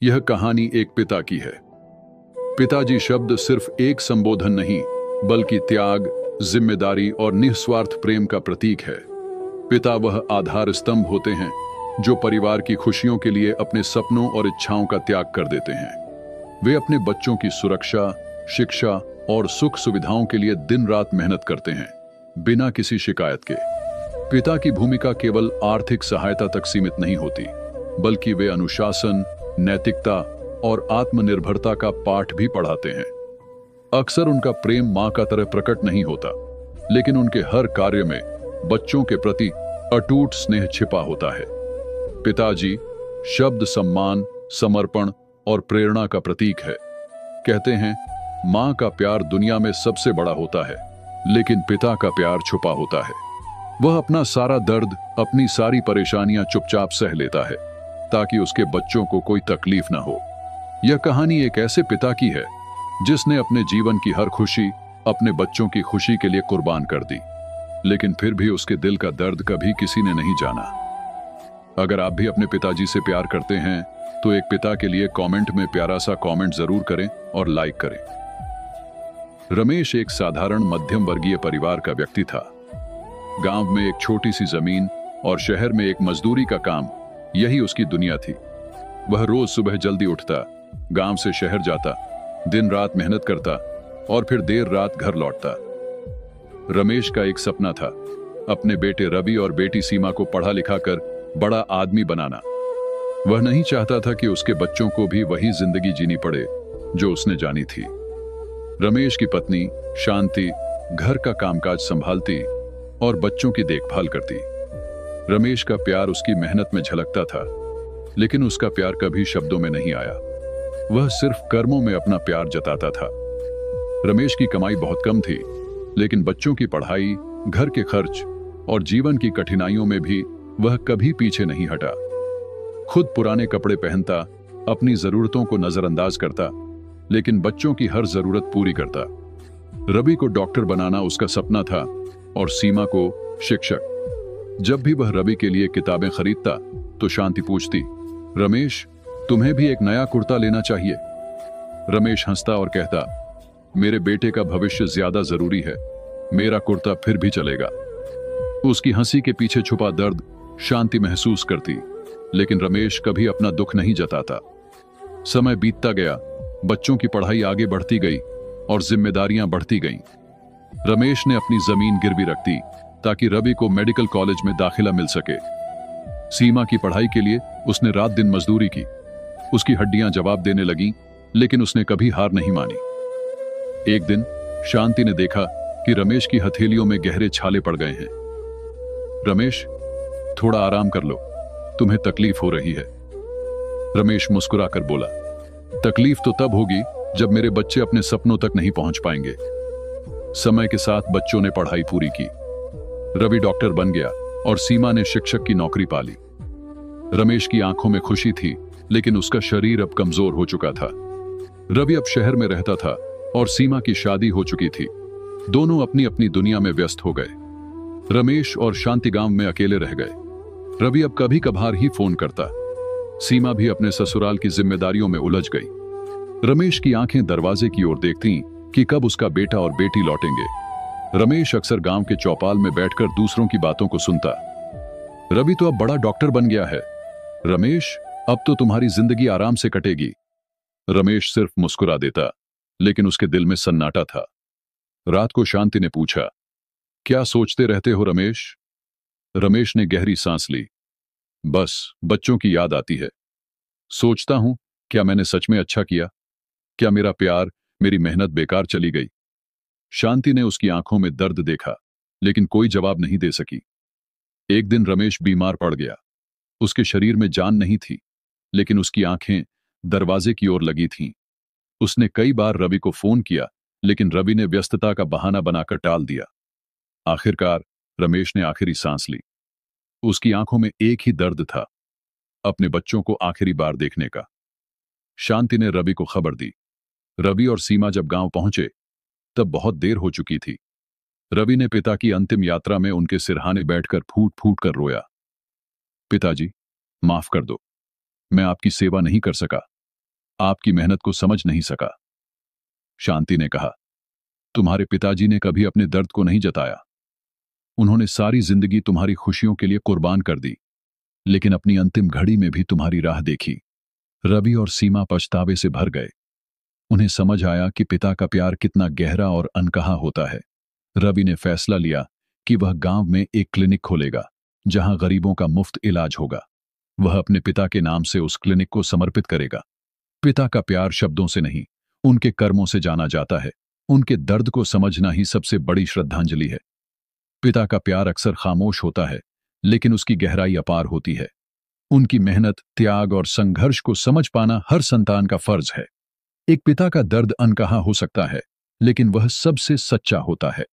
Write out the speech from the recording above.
यह कहानी एक पिता की है। पिताजी शब्द सिर्फ एक संबोधन नहीं, बल्कि त्याग, जिम्मेदारी और निस्वार्थ प्रेम का प्रतीक है। पिता वह आधार स्तंभ होते हैं जो परिवार की खुशियों के लिए अपने सपनों और इच्छाओं का त्याग कर देते हैं। वे अपने बच्चों की सुरक्षा, शिक्षा और सुख सुविधाओं के लिए दिन रात मेहनत करते हैं, बिना किसी शिकायत के। पिता की भूमिका केवल आर्थिक सहायता तक सीमित नहीं होती, बल्कि वे अनुशासन, नैतिकता और आत्मनिर्भरता का पाठ भी पढ़ाते हैं। अक्सर उनका प्रेम मां का तरह प्रकट नहीं होता, लेकिन उनके हर कार्य में बच्चों के प्रति अटूट स्नेह छिपा होता है। पिताजी शब्द सम्मान, समर्पण और प्रेरणा का प्रतीक है। कहते हैं, मां का प्यार दुनिया में सबसे बड़ा होता है, लेकिन पिता का प्यार छुपा होता है। वह अपना सारा दर्द, अपनी सारी परेशानियां चुपचाप सह लेता है, ताकि उसके बच्चों को कोई तकलीफ ना हो। यह कहानी एक ऐसे पिता की है जिसने अपने जीवन की हर खुशी अपने बच्चों की खुशी के लिए कुर्बान कर दी, लेकिन फिर भी उसके दिल का दर्द कभी किसी ने नहीं जाना। अगर आप भी अपने पिताजी से प्यार करते हैं तो एक पिता के लिए कमेंट में प्यारा सा कमेंट जरूर करें और लाइक करें। रमेश एक साधारण मध्यम वर्गीय परिवार का व्यक्ति था। गांव में एक छोटी सी जमीन और शहर में एक मजदूरी का काम, यही उसकी दुनिया थी। वह रोज सुबह जल्दी उठता, गांव से शहर जाता, दिन रात मेहनत करता और फिर देर रात घर लौटता। रमेश का एक सपना था, अपने बेटे रवि और बेटी सीमा को पढ़ा लिखा कर बड़ा आदमी बनाना। वह नहीं चाहता था कि उसके बच्चों को भी वही जिंदगी जीनी पड़े जो उसने जानी थी। रमेश की पत्नी शांति घर का कामकाज संभालती और बच्चों की देखभाल करती। रमेश का प्यार उसकी मेहनत में झलकता था, लेकिन उसका प्यार कभी शब्दों में नहीं आया। वह सिर्फ कर्मों में अपना प्यार जताता था। रमेश की कमाई बहुत कम थी, लेकिन बच्चों की पढ़ाई, घर के खर्च और जीवन की कठिनाइयों में भी वह कभी पीछे नहीं हटा। खुद पुराने कपड़े पहनता, अपनी जरूरतों को नजरअंदाज करता, लेकिन बच्चों की हर जरूरत पूरी करता। रवि को डॉक्टर बनाना उसका सपना था और सीमा को शिक्षक। जब भी वह रवि के लिए किताबें खरीदता तो शांति पूछती, रमेश, तुम्हें भी एक नया कुर्ता लेना चाहिए। रमेश हंसता और कहता, मेरे बेटे का भविष्य ज्यादा जरूरी है, मेरा कुर्ता फिर भी चलेगा। उसकी हंसी के पीछे छुपा दर्द शांति महसूस करती, लेकिन रमेश कभी अपना दुख नहीं जताता। समय बीतता गया, बच्चों की पढ़ाई आगे बढ़ती गई और जिम्मेदारियां बढ़ती गईं। रमेश ने अपनी जमीन गिरवी रख दी ताकि रवि को मेडिकल कॉलेज में दाखिला मिल सके। सीमा की पढ़ाई के लिए उसने रात दिन मजदूरी की। उसकी हड्डियां जवाब देने लगीं, लेकिन उसने कभी हार नहीं मानी। एक दिन शांति ने देखा कि रमेश की हथेलियों में गहरे छाले पड़ गए हैं। रमेश, थोड़ा आराम कर लो, तुम्हें तकलीफ हो रही है। रमेश मुस्कुराकर बोला, तकलीफ तो तब होगी जब मेरे बच्चे अपने सपनों तक नहीं पहुंच पाएंगे। समय के साथ बच्चों ने पढ़ाई पूरी की। रवि डॉक्टर बन गया और सीमा ने शिक्षक की नौकरी पा ली। रमेश की आंखों में खुशी थी, लेकिन उसका शरीर अब कमजोर हो चुका था। रवि अब शहर में रहता था और सीमा की शादी हो चुकी थी। दोनों अपनी अपनी दुनिया में व्यस्त हो गए। रमेश और शांति गांव में अकेले रह गए। रवि अब कभी कभार ही फोन करता। सीमा भी अपने ससुराल की जिम्मेदारियों में उलझ गई। रमेश की आंखें दरवाजे की ओर देखती कि कब उसका बेटा और बेटी लौटेंगे। रमेश अक्सर गांव के चौपाल में बैठकर दूसरों की बातों को सुनता। रवि तो अब बड़ा डॉक्टर बन गया है। रमेश, अब तो तुम्हारी जिंदगी आराम से कटेगी। रमेश सिर्फ मुस्कुरा देता, लेकिन उसके दिल में सन्नाटा था। रात को शांति ने पूछा, क्या सोचते रहते हो रमेश? रमेश ने गहरी सांस ली। बस बच्चों की याद आती है। सोचता हूं, क्या मैंने सच में अच्छा किया? क्या मेरा प्यार, मेरी मेहनत बेकार चली गई? शांति ने उसकी आंखों में दर्द देखा, लेकिन कोई जवाब नहीं दे सकी। एक दिन रमेश बीमार पड़ गया। उसके शरीर में जान नहीं थी, लेकिन उसकी आंखें दरवाजे की ओर लगी थीं। उसने कई बार रवि को फोन किया, लेकिन रवि ने व्यस्तता का बहाना बनाकर टाल दिया। आखिरकार रमेश ने आखिरी सांस ली। उसकी आंखों में एक ही दर्द था, अपने बच्चों को आखिरी बार देखने का। शांति ने रवि को खबर दी। रवि और सीमा जब गांव पहुंचे तब बहुत देर हो चुकी थी। रवि ने पिता की अंतिम यात्रा में उनके सिरहाने बैठकर फूट फूट कर रोया। पिताजी, माफ कर दो, मैं आपकी सेवा नहीं कर सका। आपकी मेहनत को समझ नहीं सका। शांति ने कहा, तुम्हारे पिताजी ने कभी अपने दर्द को नहीं जताया। उन्होंने सारी जिंदगी तुम्हारी खुशियों के लिए कुर्बान कर दी, लेकिन अपनी अंतिम घड़ी में भी तुम्हारी राह देखी। रवि और सीमा पछतावे से भर गए। उन्हें समझ आया कि पिता का प्यार कितना गहरा और अनकहा होता है। रवि ने फैसला लिया कि वह गांव में एक क्लिनिक खोलेगा, जहां गरीबों का मुफ्त इलाज होगा। वह अपने पिता के नाम से उस क्लिनिक को समर्पित करेगा। पिता का प्यार शब्दों से नहीं, उनके कर्मों से जाना जाता है। उनके दर्द को समझना ही सबसे बड़ी श्रद्धांजलि है। पिता का प्यार अक्सर खामोश होता है, लेकिन उसकी गहराई अपार होती है। उनकी मेहनत, त्याग और संघर्ष को समझ पाना हर संतान का फर्ज है। एक पिता का दर्द अनकहा हो सकता है, लेकिन वह सबसे सच्चा होता है।